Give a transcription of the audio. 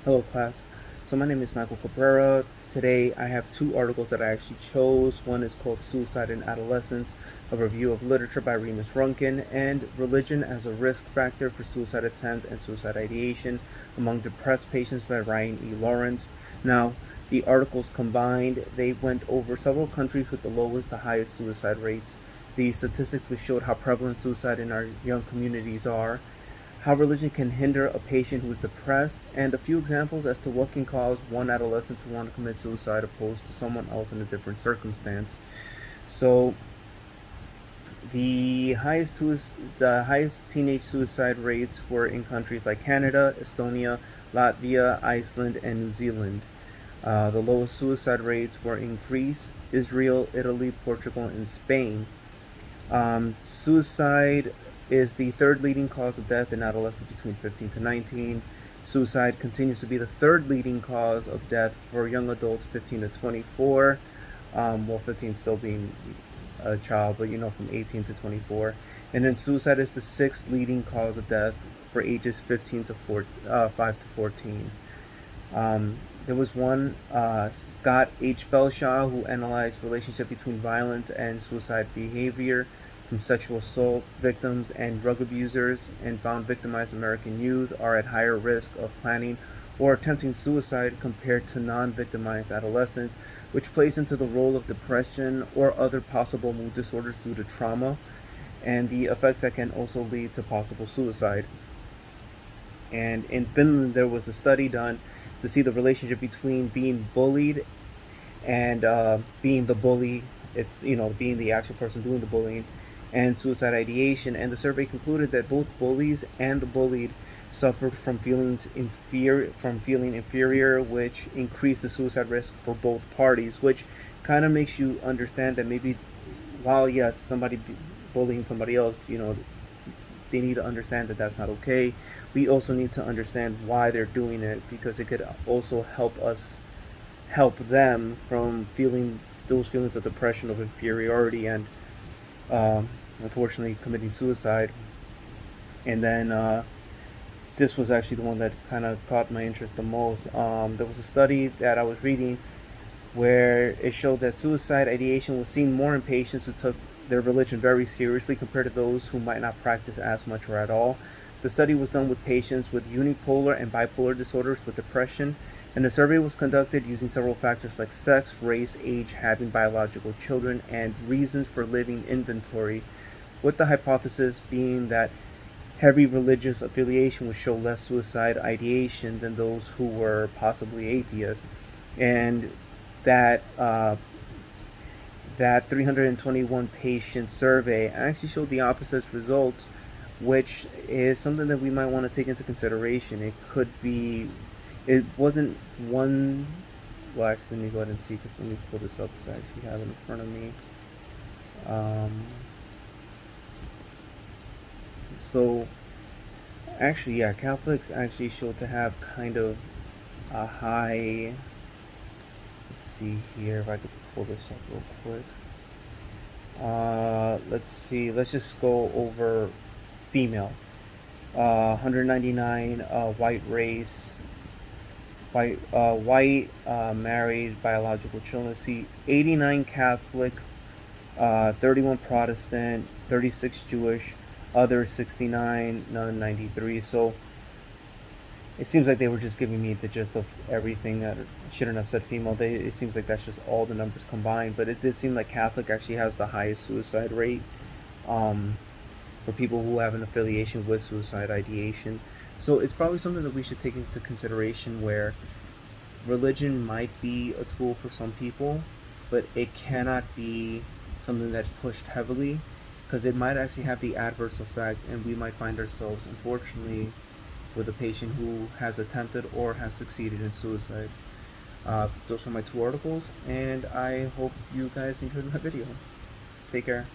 Hello class. So my name is Michael Cabrera. Today I have two articles that I actually chose. One is called Suicide in Adolescence, a review of literature by Remus Runkin, and Religion as a Risk Factor for Suicide Attempt and Suicide Ideation Among Depressed Patients by Ryan E. Lawrence. Now, the articles combined, they went over several countries with the lowest to highest suicide rates. The statistics showed how prevalent suicide in our young communities are, how religion can hinder a patient who is depressed, and a few examples as to what can cause one adolescent to want to commit suicide opposed to someone else in a different circumstance. So the highest teenage suicide rates were in countries like Canada, Estonia, Latvia, Iceland, and New Zealand. The lowest suicide rates were in Greece, Israel, Italy, Portugal, and Spain. Suicide is the third leading cause of death in adolescents between 15 to 19. Suicide continues to be the third leading cause of death for young adults 15 to 24. Well, 15 still being a child, but from 18 to 24. And then suicide is the sixth leading cause of death for ages 15 to 5 to 14. There was one, Scott H. Belshaw, who analyzed relationship between violence and suicide behavior from sexual assault victims and drug abusers, and found victimized American youth are at higher risk of planning or attempting suicide compared to non-victimized adolescents, which plays into the role of depression or other possible mood disorders due to trauma, and the effects that can also lead to possible suicide. And in Finland, there was a study done to see the relationship between being bullied and being the bully. It's being the actual person doing the bullying, and suicide ideation. And the survey concluded that both bullies and the bullied suffered from feeling inferior, which increased the suicide risk for both parties. Which kind of makes you understand that maybe, while yes, somebody bullying somebody else, they need to understand that that's not okay. We also need to understand why they're doing it, because it could also help them from feeling those feelings of depression, of inferiority, and unfortunately committing suicide. And then this was actually the one that kind of caught my interest the most. There was a study that I was reading where it showed that suicide ideation was seen more in patients who took their religion very seriously compared to those who might not practice as much or at all. The study was done with patients with unipolar and bipolar disorders with depression, and the survey was conducted using several factors like sex, race, age, having biological children, and reasons for living inventory, with the hypothesis being that heavy religious affiliation would show less suicide ideation than those who were possibly atheists, and that that 321 patient survey actually showed the opposite results, which is something that we might want to take into consideration. It wasn't one. Well, actually, let me go ahead and see, because let me pull this up because I actually have it in front of me. Um, so, actually, yeah, Catholics actually show to have kind of a high. Let's see here if I could pull this up real quick. Let's see. Let's just go over female. 199 white race, married, biological children. Let's see. 89 Catholic, 31 Protestant, 36 Jewish, other 69, none 93. So it seems like they were just giving me the gist of everything. That shouldn't have said female. It seems like that's just all the numbers combined. But it did seem like Catholic actually has the highest suicide rate um, for people who have an affiliation with suicide ideation. So it's probably something that we should take into consideration, where religion might be a tool for some people, but it cannot be something that's pushed heavily, because it might actually have the adverse effect, and we might find ourselves, unfortunately, with a patient who has attempted or has succeeded in suicide. Those are my two articles, and I hope you guys enjoyed my video. Take care.